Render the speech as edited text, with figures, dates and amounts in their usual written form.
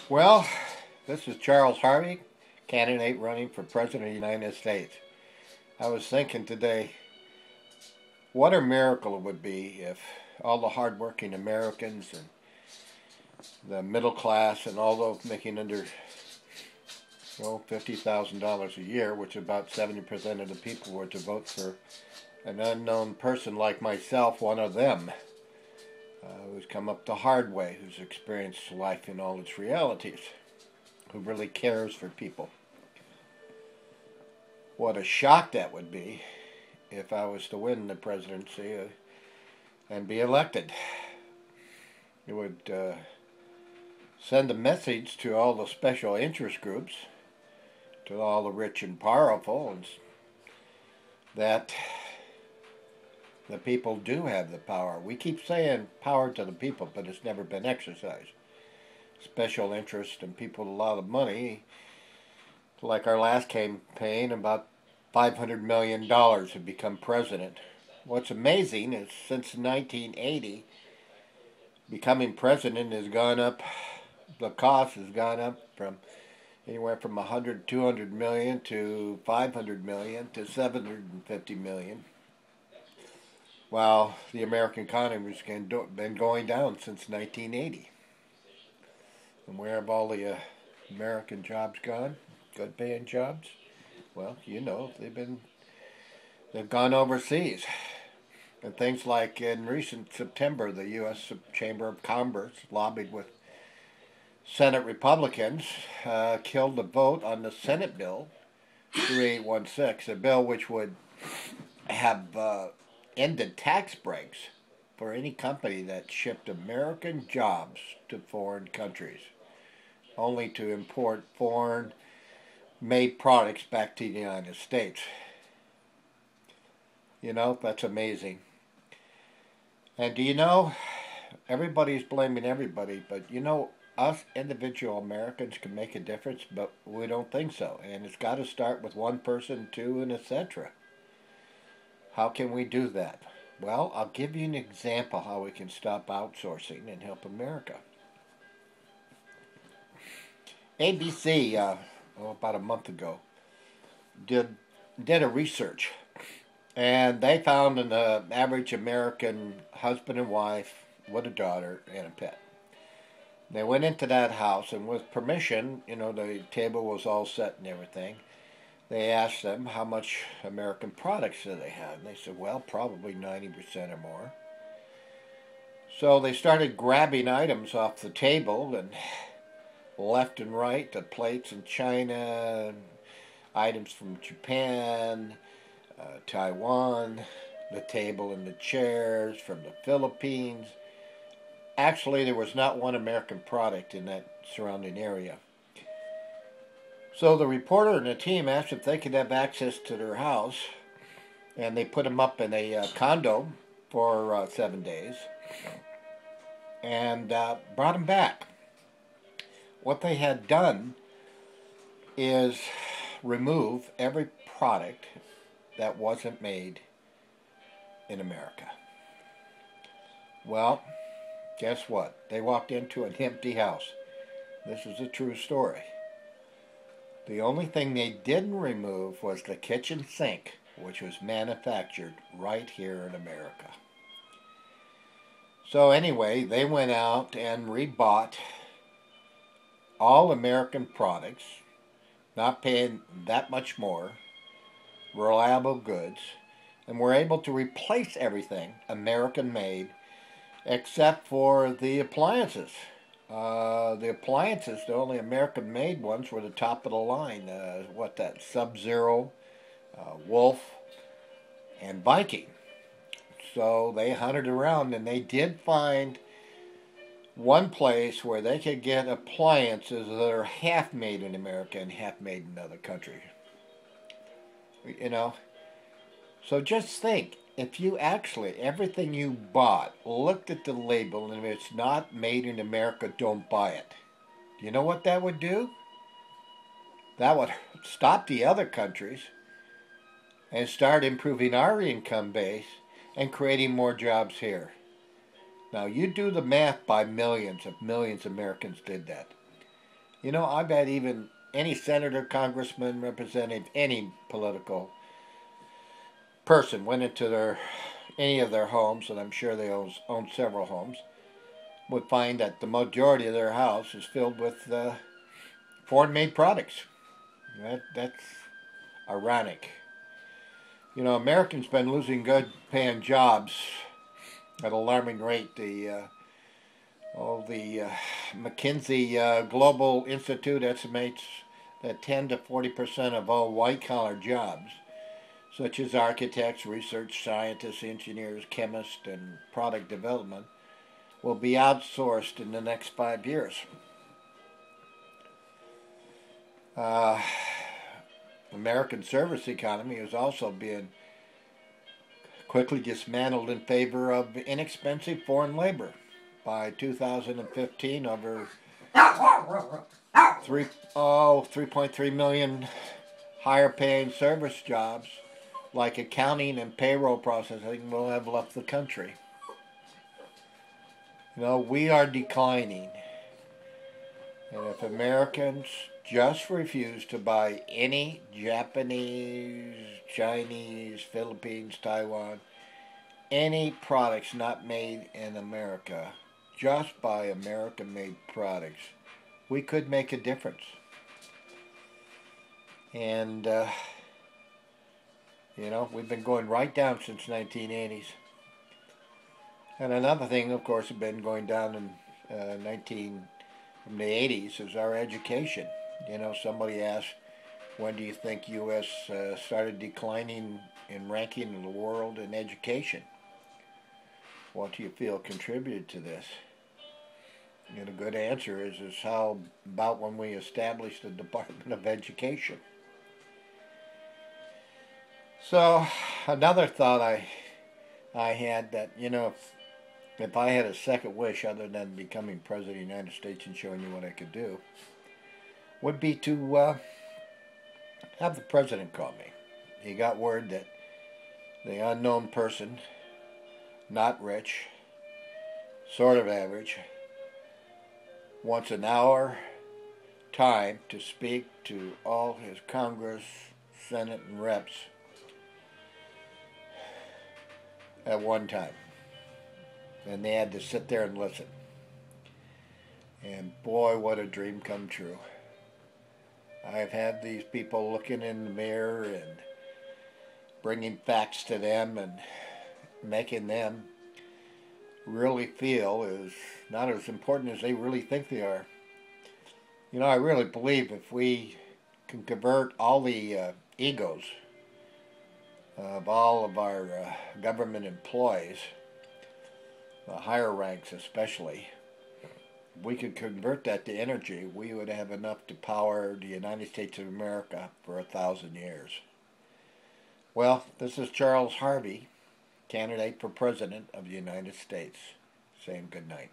Well, this is Charles Harvey, candidate running for President of the United States. I was thinking today, what a miracle it would be if all the hardworking Americans and the middle class and all those making under $50,000 a year, which about 70% of the people were to vote for an unknown person like myself, one of them, who's come up the hard way, who's experienced life in all its realities, who really cares for people. What a shock that would be if I was to win the presidency and be elected. It would send a message to all the special interest groups, to all the rich and powerful, and that the people do have the power. We keep saying power to the people, but it's never been exercised. Special interest and people with a lot of money, like our last campaign, about $500 million have become president. What's amazing is since 1980, becoming president has gone up, the cost has gone up from anywhere from 100, 200 million to 500 million to 750 million. While the American economy has been going down since 1980. And where have all the American jobs gone? Good paying jobs? Well, they've gone overseas. And things like in recent September, the U.S. Chamber of Commerce lobbied with Senate Republicans, killed the vote on the Senate bill 3816, a bill which would have ended tax breaks for any company that shipped American jobs to foreign countries, only to import foreign-made products back to the United States. That's amazing. And do you know, everybody's blaming everybody, but us individual Americans can make a difference, but we don't think so. And it's got to start with one person, two, and etc. How can we do that? Well, I'll give you an example how we can stop outsourcing and help America. ABC, about a month ago, did a research, and they found an average American husband and wife with a daughter and a pet. They went into that house, and with permission, the table was all set and everything. They asked them how much American products do they have. And they said, well, probably 90% or more. So they started grabbing items off the table, and left and right, the plates in China, items from Japan, Taiwan, the table and the chairs from the Philippines. Actually, there was not one American product in that surrounding area. So the reporter and the team asked if they could have access to their house, and they put them up in a condo for 7 days, and brought them back. What they had done is remove every product that wasn't made in America. Well, guess what? They walked into an empty house. This is a true story. The only thing they didn't remove was the kitchen sink, which was manufactured right here in America. So anyway, they went out and rebought all American products, not paying that much more, reliable goods, and were able to replace everything American-made except for the appliances. The only American-made ones were the top of the line. Sub-Zero, Wolf, and Viking. So they hunted around, and they did find one place where they could get appliances that are half made in America and half made in other countries. So just think, if you actually, everything you bought, looked at the label, and if it's not made in America, don't buy it. You know what that would do? That would stop the other countries and start improving our income base and creating more jobs here. Now, you do the math by millions of Americans did that. You know, I bet even any senator, congressman, representative, any political person went into any of their homes, and I'm sure they own several homes, would find that the majority of their house is filled with foreign-made products. That's ironic. You know, Americans been losing good-paying jobs at an alarming rate. The McKinsey Global Institute estimates that 10 to 40% of all white-collar jobs, such as architects, research scientists, engineers, chemists, and product development, will be outsourced in the next 5 years. Uh, American service economy is also being quickly dismantled in favor of inexpensive foreign labor. By 2015, over 3.3 million higher paying service jobs like accounting and payroll processing will have left the country. You know, we are declining. And if Americans just refuse to buy any Japanese, Chinese, Philippines, Taiwan, any products not made in America, just buy American-made products, we could make a difference. And, you know, we've been going right down since 1980s. And another thing, of course, has been going down in from the 80s is our education. You know, somebody asked, when do you think U.S. Started declining in ranking in the world in education? What do you feel contributed to this? And a good answer is how about when we established the Department of Education. So another thought I had that, you know, if I had a second wish other than becoming President of the United States and showing you what I could do, would be to have the President call me. He got word that the unknown person, not rich, sort of average, wants an hour time to speak to all his Congress, Senate, and reps at one time. And they had to sit there and listen. And boy, what a dream come true. I've had these people looking in the mirror and bringing facts to them and making them really feel is not as important as they really think they are. You know, I really believe if we can convert all the egos of all of our government employees, the higher ranks especially, we could convert that to energy, we would have enough to power the United States of America for 1,000 years. Well, this is Charles Harvey, candidate for President of the United States, saying good night.